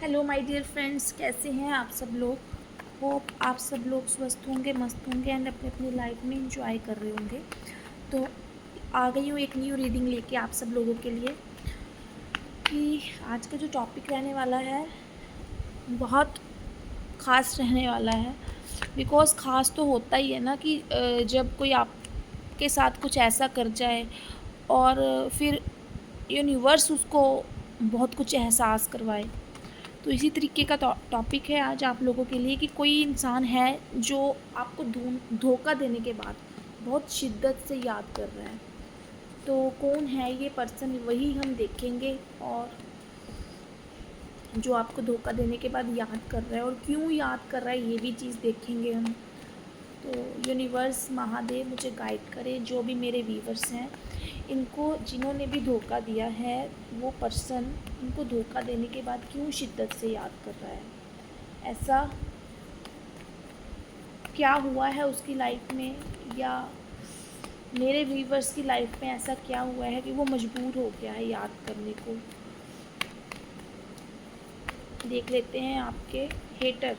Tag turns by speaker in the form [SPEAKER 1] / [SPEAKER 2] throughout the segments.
[SPEAKER 1] Hello my dear friends, कैसे हैं आप सब लोग। होप आप सब लोग स्वस्थ होंगे, मस्त होंगे एंड अपनी अपनी लाइफ में इंजॉय कर रहे होंगे। तो आ गई हूँ एक न्यू रीडिंग लेके आप सब लोगों के लिए कि आज का जो टॉपिक रहने वाला है बहुत ख़ास रहने वाला है। बिकॉज़ ख़ास तो होता ही है ना कि जब कोई आपके साथ कुछ ऐसा कर जाए और फिर यूनिवर्स उसको बहुत कुछ एहसास करवाए। तो इसी तरीके का टॉपिक है आज आप लोगों के लिए कि कोई इंसान है जो आपको धोखा देने के बाद बहुत शिद्दत से याद कर रहा है। तो कौन है ये पर्सन, वही हम देखेंगे। और जो आपको धोखा देने के बाद याद कर रहा है और क्यों याद कर रहा है ये भी चीज़ देखेंगे हम। तो यूनिवर्स महादेव मुझे गाइड करे, जो भी मेरे व्यूवर्स हैं इनको, जिन्होंने भी धोखा दिया है, वो पर्सन इनको धोखा देने के बाद क्यों शिद्दत से याद कर रहा है। ऐसा क्या हुआ है उसकी लाइफ में, या मेरे व्यूवर्स की लाइफ में ऐसा क्या हुआ है कि वो मजबूर हो गया है याद करने को। देख लेते हैं आपके हेटर,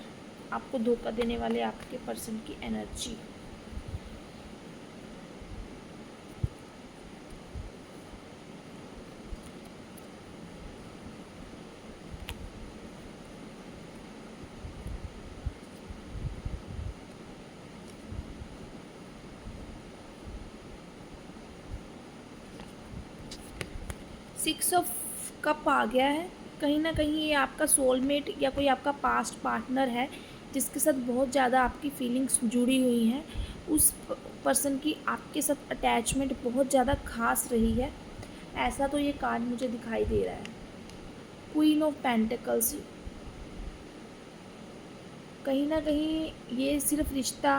[SPEAKER 1] आपको धोखा देने वाले आपके पर्सन की एनर्जी। 6 ऑफ कप आ गया है। कहीं ना कहीं ये आपका सोलमेट या कोई आपका पास्ट पार्टनर है जिसके साथ बहुत ज़्यादा आपकी फीलिंग्स जुड़ी हुई हैं। उस पर्सन की आपके साथ अटैचमेंट बहुत ज़्यादा खास रही है, ऐसा तो ये कार्ड मुझे दिखाई दे रहा है। क्वीन ऑफ पेंटिकल्स, कहीं ना कहीं ये सिर्फ रिश्ता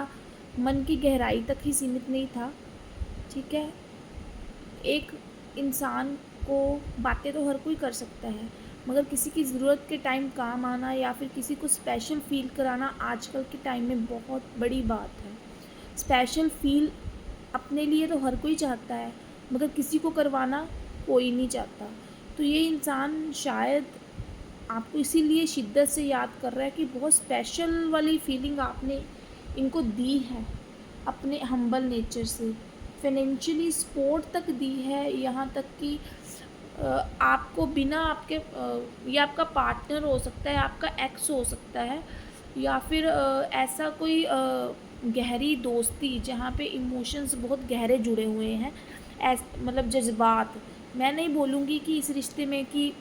[SPEAKER 1] मन की गहराई तक ही सीमित नहीं था। ठीक है, एक इंसान को बातें तो हर कोई कर सकता है, मगर किसी की ज़रूरत के टाइम काम आना या फिर किसी को स्पेशल फ़ील कराना आजकल के टाइम में बहुत बड़ी बात है। स्पेशल फ़ील अपने लिए तो हर कोई चाहता है, मगर किसी को करवाना कोई नहीं चाहता। तो ये इंसान शायद आपको इसीलिए शिद्दत से याद कर रहा है कि बहुत स्पेशल वाली फीलिंग आपने इनको दी है अपने हम्बल नेचर से। फाइनेंशियली सपोर्ट तक दी है, यहाँ तक कि आपको बिना आपके ये आपका पार्टनर हो सकता है, आपका एक्स हो सकता है, या फिर ऐसा कोई गहरी दोस्ती जहाँ पे इमोशंस बहुत गहरे जुड़े हुए हैं। मतलब जज्बात, मैं नहीं बोलूँगी कि इस रिश्ते में कि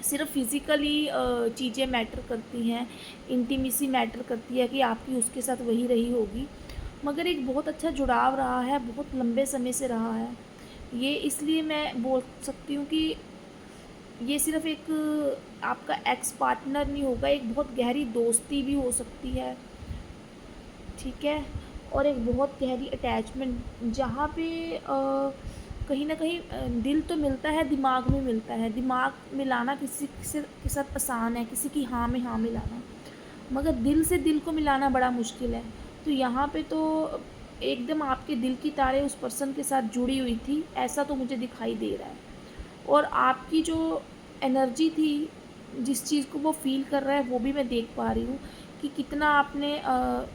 [SPEAKER 1] सिर्फ फिज़िकली चीज़ें मैटर करती हैं, इंटीमेसी मैटर करती है कि आपकी उसके साथ वही रही होगी, मगर एक बहुत अच्छा जुड़ाव रहा है, बहुत लंबे समय से रहा है। ये इसलिए मैं बोल सकती हूँ कि ये सिर्फ एक आपका एक्स पार्टनर नहीं होगा, एक बहुत गहरी दोस्ती भी हो सकती है। ठीक है, और एक बहुत गहरी अटैचमेंट जहाँ पे कहीं ना कहीं दिल तो मिलता है, दिमाग में मिलता है। दिमाग मिलाना किसी के साथ आसान है, किसी की हाँ में हाँ मिलाना, मगर दिल से दिल को मिलाना बड़ा मुश्किल है। तो यहाँ पे तो एकदम आपके दिल की तारें उस पर्सन के साथ जुड़ी हुई थी, ऐसा तो मुझे दिखाई दे रहा है। और आपकी जो एनर्जी थी, जिस चीज़ को वो फ़ील कर रहा है, वो भी मैं देख पा रही हूँ कि कितना आपने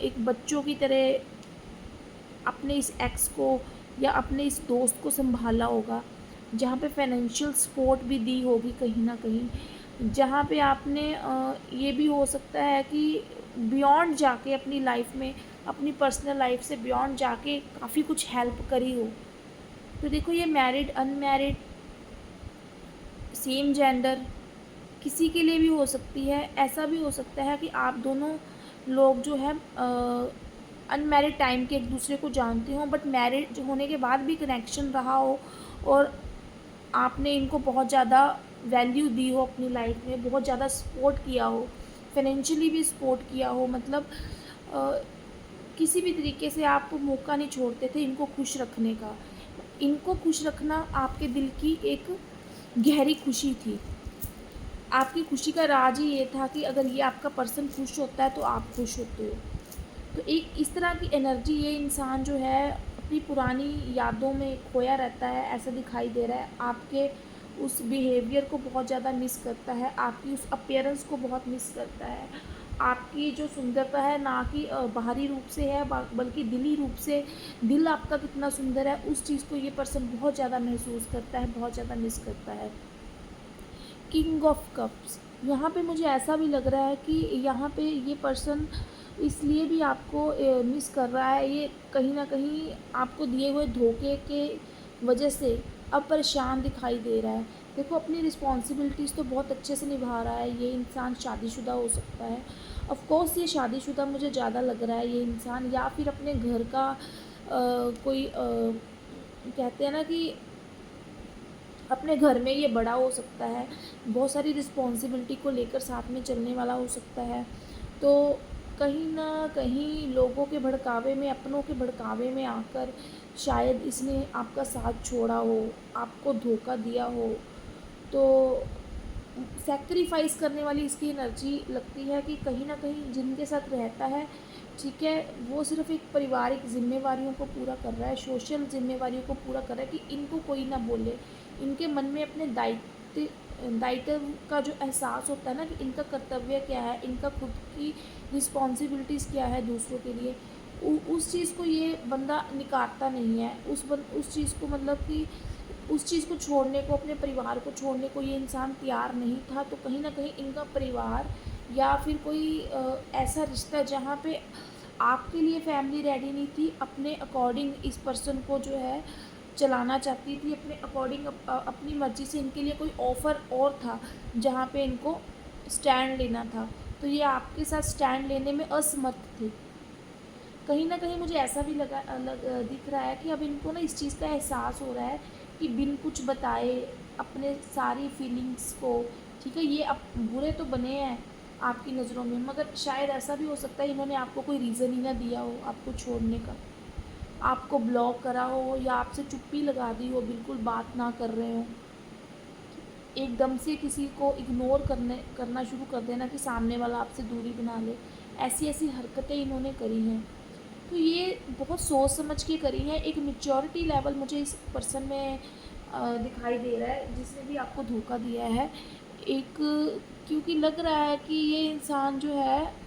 [SPEAKER 1] एक बच्चों की तरह अपने इस एक्स को या अपने इस दोस्त को संभाला होगा, जहाँ पे फाइनेंशियल सपोर्ट भी दी होगी कहीं ना कहीं, जहाँ पे आपने ये भी हो सकता है कि बियॉन्ड जाके अपनी लाइफ में, अपनी पर्सनल लाइफ से बियॉन्ड जाके काफ़ी कुछ हेल्प करी हो। तो देखो, ये मैरिड, अनमैरिड, सेम जेंडर, किसी के लिए भी हो सकती है। ऐसा भी हो सकता है कि आप दोनों लोग जो है अनमैरिड टाइम के एक दूसरे को जानते हो, बट मैरिड होने के बाद भी कनेक्शन रहा हो और आपने इनको बहुत ज़्यादा वैल्यू दी हो अपनी लाइफ में, बहुत ज़्यादा सपोर्ट किया हो, फाइनेंशियली भी सपोर्ट किया हो। मतलब अ, किसी भी तरीके से आप मौका नहीं छोड़ते थे इनको खुश रखने का। इनको खुश रखना आपके दिल की एक गहरी खुशी थी। आपकी खुशी का राज ही ये था कि अगर ये आपका पर्सन खुश होता है तो आप खुश होते हो। तो एक इस तरह की एनर्जी, ये इंसान जो है अपनी पुरानी यादों में खोया रहता है, ऐसा दिखाई दे रहा है। आपके उस बिहेवियर को बहुत ज़्यादा मिस करता है, आपकी उस अपीयरेंस को बहुत मिस करता है। आपकी जो सुंदरता है ना कि बाहरी रूप से है बल्कि दिली रूप से, दिल आपका कितना सुंदर है उस चीज़ को ये पर्सन बहुत ज़्यादा महसूस करता है, बहुत ज़्यादा मिस करता है। किंग ऑफ कप्स, यहाँ पे मुझे ऐसा भी लग रहा है कि यहाँ पे ये पर्सन इसलिए भी आपको मिस कर रहा है, ये कहीं ना कहीं आपको दिए हुए धोखे के वजह से अब परेशान दिखाई दे रहा है। देखो, अपनी रिस्पॉन्सिबिलिटीज़ तो बहुत अच्छे से निभा रहा है ये इंसान, शादीशुदा हो सकता है। ऑफ कोर्स ये शादीशुदा मुझे ज़्यादा लग रहा है ये इंसान, या फिर अपने घर का कोई कहते हैं ना कि अपने घर में ये बड़ा हो सकता है, बहुत सारी रिस्पॉन्सिबिलिटी को लेकर साथ में चलने वाला हो सकता है। तो कहीं न कहीं लोगों के भड़कावे में, अपनों के भड़कावे में आकर शायद इसने आपका साथ छोड़ा हो, आपको धोखा दिया हो। तो सैक्रिफाइस करने वाली इसकी एनर्जी लगती है कि कहीं न कहीं जिनके साथ रहता है, ठीक है, वो सिर्फ़ एक पारिवारिक ज़िम्मेवारियों को पूरा कर रहा है, सोशल ज़िम्मेवारियों को पूरा कर रहा है कि इनको कोई ना बोले। इनके मन में अपने दायित्व का जो एहसास होता है ना कि इनका कर्तव्य क्या है, इनका खुद की रिस्पॉन्सिबिलिटीज़ क्या है दूसरों के लिए, उस चीज़ को ये बंदा निकारता नहीं है। उस चीज़ को मतलब कि उस चीज़ को छोड़ने को, अपने परिवार को छोड़ने को ये इंसान तैयार नहीं था। तो कहीं न कहीं इनका परिवार या फिर कोई ऐसा रिश्ता जहाँ पे आपके लिए फैमिली रेडी नहीं थी, अपने अकॉर्डिंग इस पर्सन को जो है चलाना चाहती थी, अपने अकॉर्डिंग अपनी मर्ज़ी से इनके लिए कोई ऑफ़र और था, जहाँ पे इनको स्टैंड लेना था। तो ये आपके साथ स्टैंड लेने में असमर्थ थे। कहीं न कहीं मुझे ऐसा भी दिख रहा है कि अब इनको ना इस चीज़ का एहसास हो रहा है कि बिन कुछ बताए अपने सारी फीलिंग्स को, ठीक है, ये अब बुरे तो बने हैं आपकी नज़रों में, मगर शायद ऐसा भी हो सकता है इन्होंने आपको कोई रीज़न ही ना दिया हो आपको छोड़ने का। आपको ब्लॉक करा हो या आपसे चुप्पी लगा दी हो, बिल्कुल बात ना कर रहे हों। एकदम से किसी को इग्नोर करना शुरू कर देना कि सामने वाला आपसे दूरी बना ले। ऐसी-ऐसी हरकतें इन्होंने करी हैं। तो ये बहुत सोच समझ के करी है, एक मैच्योरिटी लेवल मुझे इस पर्सन में दिखाई दे रहा है जिसने भी आपको धोखा दिया है। एक, क्योंकि लग रहा है कि ये इंसान जो है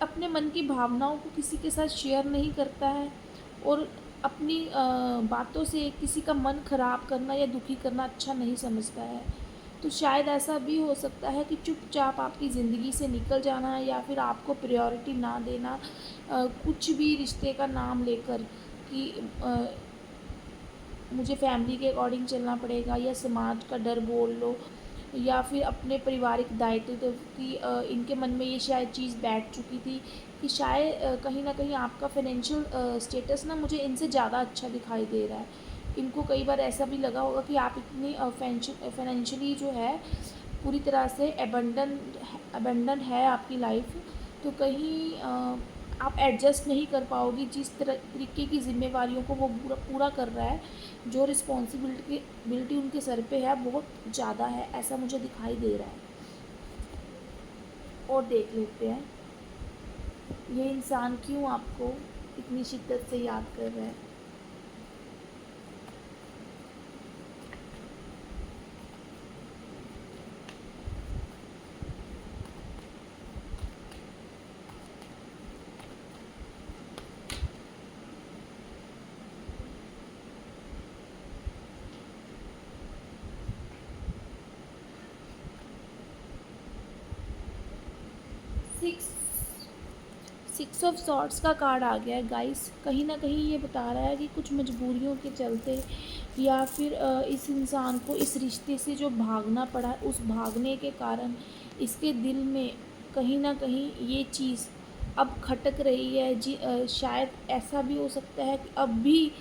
[SPEAKER 1] अपने मन की भावनाओं को किसी के साथ शेयर नहीं करता है, और अपनी बातों से किसी का मन ख़राब करना या दुखी करना अच्छा नहीं समझता है। तो शायद ऐसा भी हो सकता है कि चुपचाप आपकी ज़िंदगी से निकल जाना या फिर आपको प्रायोरिटी ना देना, कुछ भी रिश्ते का नाम लेकर कि मुझे फैमिली के अकॉर्डिंग चलना पड़ेगा, या समाज का डर बोल लो, या फिर अपने पारिवारिक दायित्व की इनके मन में ये शायद चीज़ बैठ चुकी थी कि शायद कहीं न कहीं आपका फाइनेंशियल स्टेटस ना मुझे इनसे ज़्यादा अच्छा दिखाई दे रहा है। इनको कई बार ऐसा भी लगा होगा कि आप इतनी फाइनेंशियली जो है पूरी तरह से अबंडन है आपकी लाइफ, तो कहीं आप एडजस्ट नहीं कर पाओगी जिस तरीके की ज़िम्मेवारियों को वो पूरा पूरा कर रहा है। जो बिलिटी उनके सर पे है बहुत ज़्यादा है, ऐसा मुझे दिखाई दे रहा है। और देख लेते हैं ये इंसान क्यों आपको इतनी शिद्दत से याद कर रहा है। 6 6 ऑफ सॉर्ड्स का कार्ड आ गया है गाइस। कहीं ना कहीं ये बता रहा है कि कुछ मजबूरियों के चलते या फिर इस इंसान को इस रिश्ते से जो भागना पड़ा, उस भागने के कारण इसके दिल में कहीं ना कहीं ये चीज़ अब खटक रही है जी। शायद ऐसा भी हो सकता है कि अब भी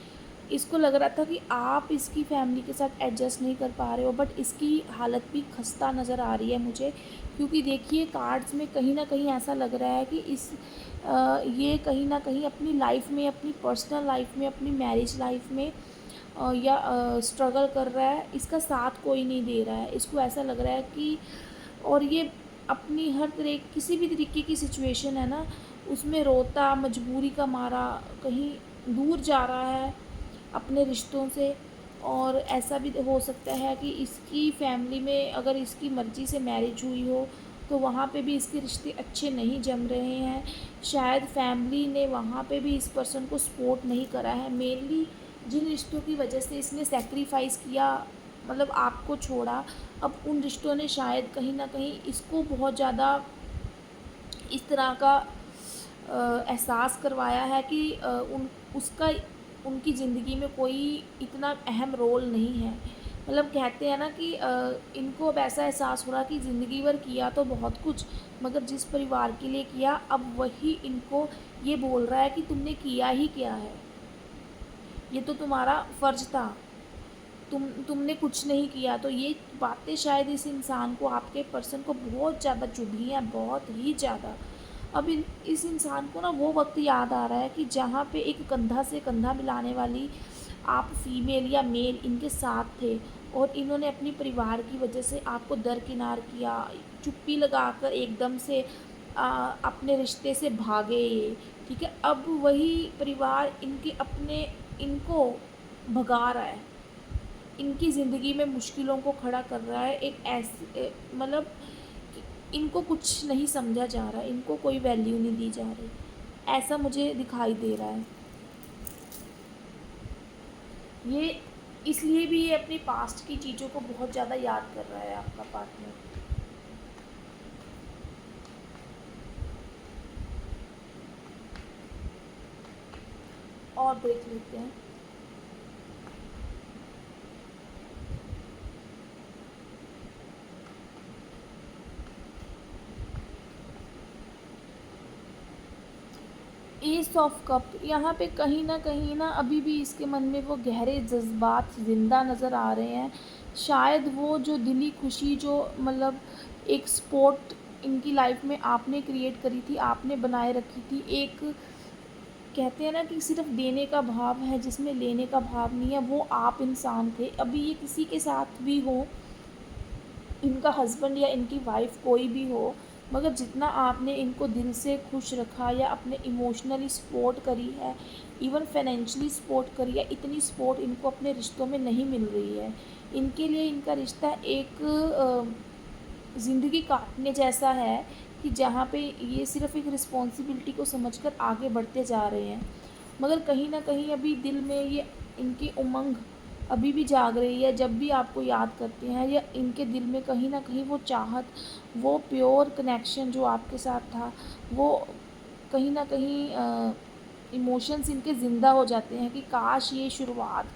[SPEAKER 1] इसको लग रहा था कि आप इसकी फैमिली के साथ एडजस्ट नहीं कर पा रहे हो, बट इसकी हालत भी खस्ता नज़र आ रही है मुझे, क्योंकि देखिए कार्ड्स में कहीं ना कहीं ऐसा लग रहा है कि ये कहीं ना कहीं अपनी लाइफ में, अपनी पर्सनल लाइफ में, अपनी मैरिज लाइफ में या स्ट्रगल कर रहा है। इसका साथ कोई नहीं दे रहा है, इसको ऐसा लग रहा है कि, और ये अपनी हर तरह किसी भी तरीके की सिचुएशन है ना उसमें रोता, मजबूरी का मारा कहीं दूर जा रहा है अपने रिश्तों से, और ऐसा भी हो सकता है कि इसकी फैमिली में अगर इसकी मर्ज़ी से मैरिज हुई हो तो वहाँ पे भी इसके रिश्ते अच्छे नहीं जम रहे हैं। शायद फैमिली ने वहाँ पे भी इस पर्सन को सपोर्ट नहीं करा है। मेनली जिन रिश्तों की वजह से इसने सैक्रिफ़ाइस किया, मतलब आपको छोड़ा, अब उन रिश्तों ने शायद कहीं न कहीं इसको बहुत ज़्यादा इस तरह का एहसास करवाया है कि उन उसका उनकी ज़िंदगी में कोई इतना अहम रोल नहीं है। मतलब कहते हैं ना कि इनको अब ऐसा एहसास हो रहा कि ज़िंदगी भर किया तो बहुत कुछ, मगर जिस परिवार के लिए किया अब वही इनको ये बोल रहा है कि तुमने किया ही क्या है? ये तो तुम्हारा फ़र्ज़ था। तुमने कुछ नहीं किया। तो ये बातें शायद इस इंसान को, आपके पर्सन को बहुत ज़्यादा चुभी हैं, बहुत ही ज़्यादा। अब इस इंसान को ना वो वक्त याद आ रहा है कि जहाँ पे एक कंधा से कंधा मिलाने वाली आप फीमेल या मेल इनके साथ थे और इन्होंने अपनी परिवार की वजह से आपको दरकिनार किया, चुप्पी लगाकर एकदम से अपने रिश्ते से भागे ये, ठीक है। अब वही परिवार इनके अपने इनको भगा रहा है, इनकी ज़िंदगी में मुश्किलों को खड़ा कर रहा है। एक ऐसी मतलब इनको कुछ नहीं समझा जा रहा, इनको कोई वैल्यू नहीं दी जा रही, ऐसा मुझे दिखाई दे रहा है। ये इसलिए भी ये अपनी पास्ट की चीज़ों को बहुत ज़्यादा याद कर रहा है आपका पार्टनर। और देख लेते हैं। एस ऑफ कप, यहाँ पे कहीं ना अभी भी इसके मन में वो गहरे जज्बात ज़िंदा नज़र आ रहे हैं। शायद वो जो दिली खुशी जो मतलब एक स्पोर्ट इनकी लाइफ में आपने क्रिएट करी थी, आपने बनाए रखी थी, एक कहते हैं ना कि सिर्फ देने का भाव है जिसमें लेने का भाव नहीं है, वो आप इंसान थे। अभी ये किसी के साथ भी हो, इनका हस्बैंड या इनकी वाइफ कोई भी हो, मगर जितना आपने इनको दिल से खुश रखा या अपने इमोशनली सपोर्ट करी है, इवन फाइनेंशियली सपोर्ट करी है, इतनी सपोर्ट इनको अपने रिश्तों में नहीं मिल रही है। इनके लिए इनका रिश्ता एक ज़िंदगी काटने जैसा है कि जहाँ पे ये सिर्फ़ एक रिस्पॉन्सिबिलिटी को समझकर आगे बढ़ते जा रहे हैं, मगर कहीं न कहीं अभी दिल में ये इनकी उमंग अभी भी जाग रही है। जब भी आपको याद करते हैं या इनके दिल में कहीं न कहीं वो चाहत, वो प्योर कनेक्शन जो आपके साथ था, वो कहीं न कहीं इमोशंस इनके ज़िंदा हो जाते हैं कि काश ये शुरुआत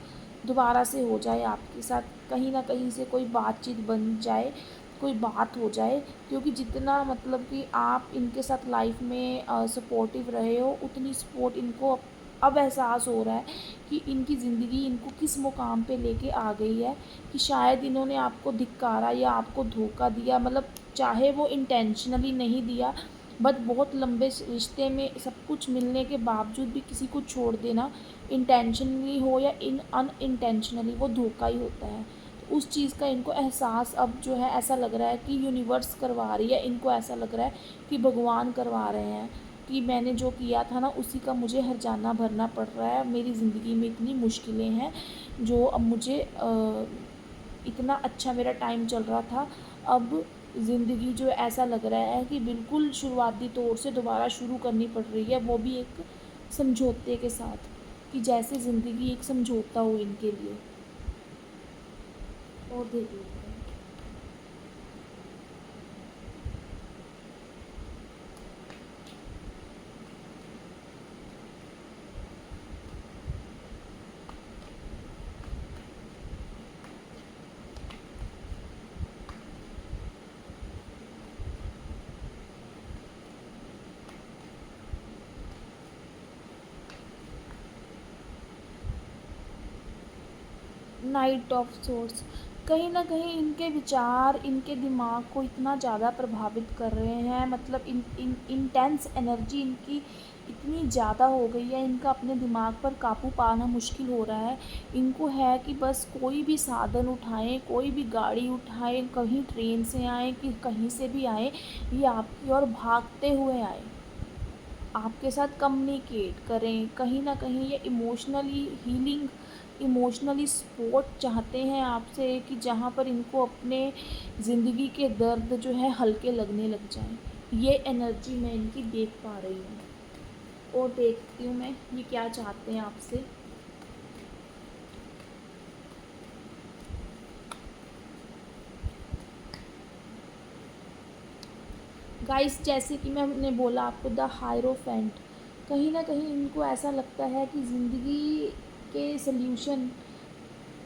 [SPEAKER 1] दोबारा से हो जाए आपके साथ, कहीं न कहीं से कोई बातचीत बन जाए, कोई बात हो जाए। क्योंकि जितना मतलब कि आप इनके साथ लाइफ में सपोर्टिव रहे हो, उतनी सपोर्ट इनको अब एहसास हो रहा है कि इनकी ज़िंदगी इनको किस मुकाम पे लेके आ गई है, कि शायद इन्होंने आपको धिक्कारा या आपको धोखा दिया, मतलब चाहे वो इंटेंशनली नहीं दिया, बट बहुत लंबे रिश्ते में सब कुछ मिलने के बावजूद भी किसी को छोड़ देना, इंटेंशनली हो या अनइंटेंशनली, वो धोखा ही होता है। तो उस चीज़ का इनको एहसास अब जो है ऐसा लग रहा है कि यूनिवर्स करवा रही है, इनको ऐसा लग रहा है कि भगवान करवा रहे हैं कि मैंने जो किया था ना उसी का मुझे हर्जाना भरना पड़ रहा है। मेरी ज़िंदगी में इतनी मुश्किलें हैं जो अब मुझे इतना अच्छा मेरा टाइम चल रहा था, अब ज़िंदगी जो ऐसा लग रहा है कि बिल्कुल शुरुआती तौर से दोबारा शुरू करनी पड़ रही है, वो भी एक समझौते के साथ, कि जैसे ज़िंदगी एक समझौता हो इनके लिए। और देख लेते हैं। नाइट ऑफ सोर्स, कहीं न कहीं इनके विचार, इनके दिमाग को इतना ज़्यादा प्रभावित कर रहे हैं, मतलब इंटेंस एनर्जी इनकी इतनी ज़्यादा हो गई है, इनका अपने दिमाग पर काबू पाना मुश्किल हो रहा है। इनको है कि बस कोई भी साधन उठाएँ, कोई भी गाड़ी उठाएँ, कहीं ट्रेन से आएँ कि कहीं से भी आएँ, ये आपकी ओर भागते हुए आएँ, आपके साथ कम्युनिकेट करें, कहीं न कहीं ये इमोशनली हीलिंग इमोशनली सपोर्ट चाहते हैं आपसे, कि जहाँ पर इनको अपने ज़िंदगी के दर्द जो है हल्के लगने लग जाएं। ये एनर्जी मैं इनकी देख पा रही हूँ। और देखती हूँ मैं ये क्या चाहते हैं आपसे। गाइस, जैसे कि मैंने बोला आपको, द हायरोफेंट, कहीं ना कहीं इनको ऐसा लगता है कि ज़िंदगी के सल्यूशन,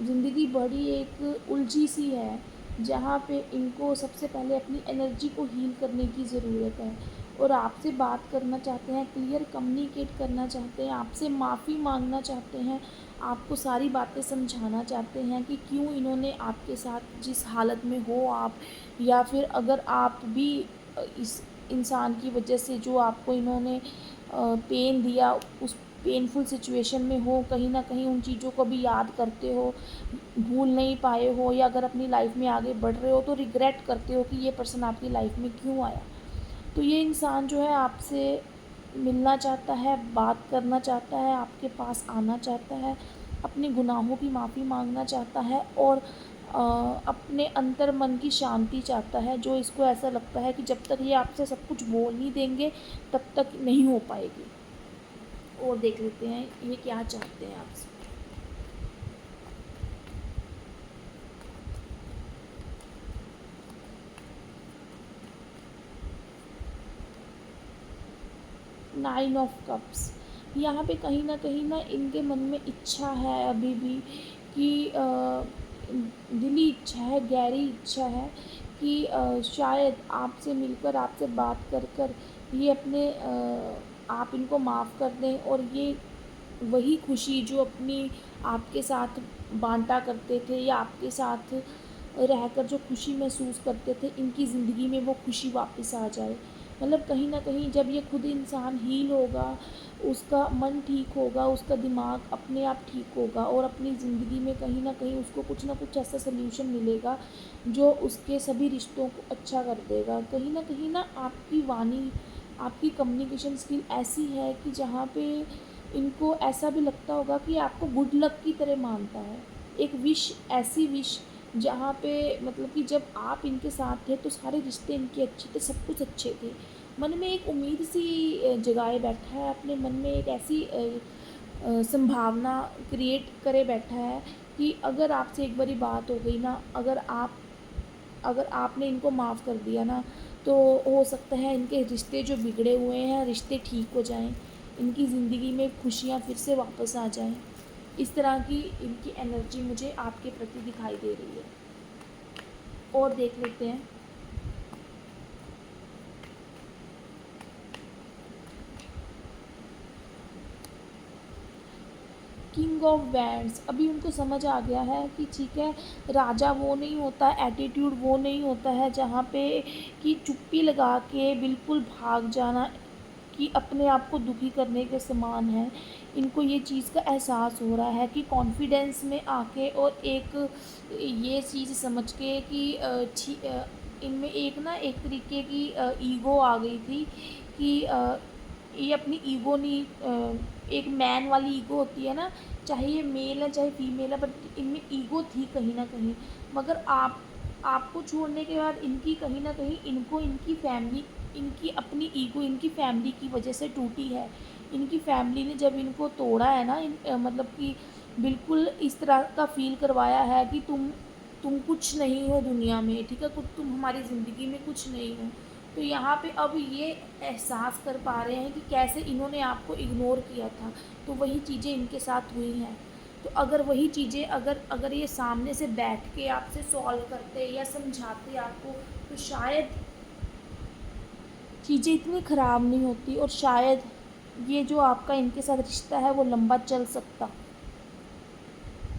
[SPEAKER 1] ज़िंदगी बड़ी एक उलझी सी है, जहाँ पे इनको सबसे पहले अपनी एनर्जी को हील करने की ज़रूरत है। और आपसे बात करना चाहते हैं, क्लियर कम्युनिकेट करना चाहते हैं, आपसे माफ़ी मांगना चाहते हैं, आपको सारी बातें समझाना चाहते हैं कि क्यों इन्होंने आपके साथ, जिस हालत में हो आप, या फिर अगर आप भी इस इंसान की वजह से जो आपको इन्होंने पेन दिया, उस पेनफुल सिचुएशन में हो, कहीं ना कहीं उन चीज़ों को भी याद करते हो, भूल नहीं पाए हो, या अगर अपनी लाइफ में आगे बढ़ रहे हो तो रिग्रेट करते हो कि ये पर्सन आपकी लाइफ में क्यों आया। तो ये इंसान जो है आपसे मिलना चाहता है, बात करना चाहता है, आपके पास आना चाहता है, अपने गुनाहों की माफ़ी मांगना चाहता है, और अपने अंतर मन की शांति चाहता है, जो इसको ऐसा लगता है कि जब तक ये आपसे सब कुछ बोल नहीं देंगे तब तक नहीं हो पाएगी। और देख लेते हैं ये क्या चाहते हैं आपसे। नाइन ऑफ कप्स, यहाँ पे कहीं ना इनके मन में इच्छा है अभी भी, कि दिली इच्छा है, गहरी इच्छा है कि शायद आपसे मिलकर, आपसे बात कर कर ये अपने आप इनको माफ़ कर दें, और ये वही खुशी जो अपनी आपके साथ बांटा करते थे, या आपके साथ रहकर जो खुशी महसूस करते थे, इनकी ज़िंदगी में वो खुशी वापस आ जाए। मतलब कहीं न कहीं जब ये खुद इंसान हील होगा, उसका मन ठीक होगा, उसका दिमाग अपने आप ठीक होगा, और अपनी ज़िंदगी में कहीं न कहीं उसको कुछ न कुछ ऐसा सॉल्यूशन मिलेगा जो उसके सभी रिश्तों को अच्छा कर देगा। कहीं न कहीं ना आपकी वाणी, आपकी कम्युनिकेशन स्किल ऐसी है कि जहाँ पे इनको ऐसा भी लगता होगा कि आपको गुड लक की तरह मानता है। एक विश, ऐसी विश जहाँ पे मतलब कि जब आप इनके साथ थे तो सारे रिश्ते इनके अच्छे थे, सब कुछ अच्छे थे। मन में एक उम्मीद सी जगाए बैठा है, अपने मन में एक ऐसी संभावना क्रिएट करे बैठा है कि अगर आपसे एक बारी बात हो गई ना, अगर आपने इनको माफ़ कर दिया ना, तो हो सकता है इनके रिश्ते जो बिगड़े हुए हैं, रिश्ते ठीक हो जाएं, इनकी ज़िंदगी में खुशियाँ फिर से वापस आ जाएं। इस तरह की इनकी एनर्जी मुझे आपके प्रति दिखाई दे रही है। और देख लेते हैं। किंग ऑफ वैंड्स, अभी उनको समझ आ गया है कि ठीक है, राजा वो नहीं होता, एटीट्यूड वो नहीं होता है जहाँ पे कि चुप्पी लगा के बिल्कुल भाग जाना कि अपने आप को दुखी करने के समान है। इनको ये चीज़ का एहसास हो रहा है कि कॉन्फिडेंस में आके, और एक ये चीज़ समझ के कि इनमें एक ना एक तरीके की ईगो आ गई थी, कि ये अपनी ईगो नहीं, एक मैन वाली ईगो होती है ना, चाहे ये मेल है चाहे फीमेल है, बट इनमें ईगो थी कहीं ना कहीं। मगर आपको छोड़ने के बाद इनकी कहीं ना कहीं, इनको इनकी फैमिली, इनकी अपनी ईगो इनकी फैमिली की वजह से टूटी है। इनकी फैमिली ने जब इनको तोड़ा है ना, मतलब कि बिल्कुल इस तरह का फील करवाया है कि तुम कुछ नहीं हो दुनिया में, ठीक है, कुछ तुम हमारी ज़िंदगी में कुछ नहीं हो। तो यहाँ पे अब ये एहसास कर पा रहे हैं कि कैसे इन्होंने आपको इग्नोर किया था, तो वही चीज़ें इनके साथ हुई हैं। तो अगर वही चीज़ें, अगर अगर ये सामने से बैठ के आपसे सॉल्व करते या समझाते आपको, तो शायद चीज़ें इतनी ख़राब नहीं होती, और शायद ये जो आपका इनके साथ रिश्ता है वो लंबा चल सकता।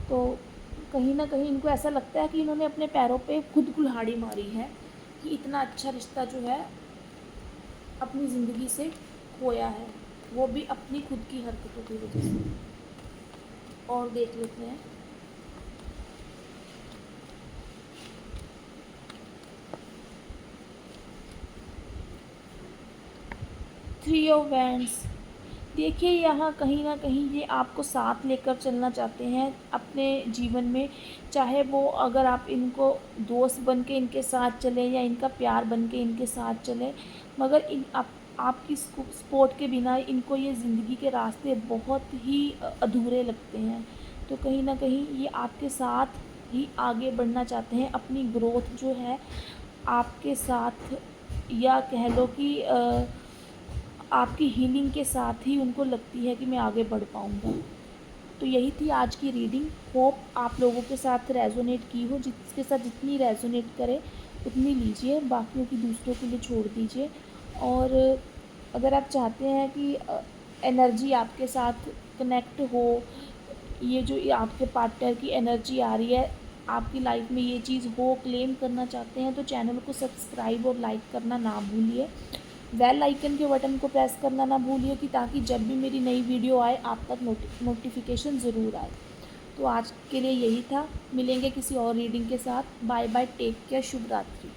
[SPEAKER 1] तो कहीं ना कहीं इनको ऐसा लगता है कि इन्होंने अपने पैरों पे खुद कुल्हाड़ी मारी है, कि इतना अच्छा रिश्ता जो है अपनी ज़िंदगी से खोया है, वो भी अपनी खुद की हरकतों की वजह से। और देख लेते हैं। थ्री ऑफ वैंड्स, देखिए, यहाँ कहीं न कहीं ये आपको साथ लेकर चलना चाहते हैं अपने जीवन में, चाहे वो अगर आप इनको दोस्त बन के इनके साथ चलें या इनका प्यार बन के इनके साथ चलें, मगर इन आपकी सपोर्ट के बिना इनको ये ज़िंदगी के रास्ते बहुत ही अधूरे लगते हैं। तो कहीं न कहीं ये आपके साथ ही आगे बढ़ना चाहते हैं, अपनी ग्रोथ जो है आपके साथ, या कह लो कि आपकी हीलिंग के साथ ही उनको लगती है कि मैं आगे बढ़ पाऊँगा। तो यही थी आज की रीडिंग। होप आप लोगों के साथ रेज़ोनेट की हो, जिसके साथ जितनी रेज़ोनेट करे उतनी लीजिए, बाकियों की दूसरों के लिए छोड़ दीजिए। और अगर आप चाहते हैं कि एनर्जी आपके साथ कनेक्ट हो, ये आपके पार्टनर की एनर्जी आ रही है, आपकी लाइफ में ये चीज़ हो, क्लेम करना चाहते हैं, तो चैनल को सब्सक्राइब और लाइक करना ना भूलिए। बेल आइकन के बटन को प्रेस करना ना भूलिए, कि ताकि जब भी मेरी नई वीडियो आए आप तक नोटिफिकेशन ज़रूर आए। तो आज के लिए यही था, मिलेंगे किसी और रीडिंग के साथ। बाय बाय, टेक केयर, शुभ रात्रि।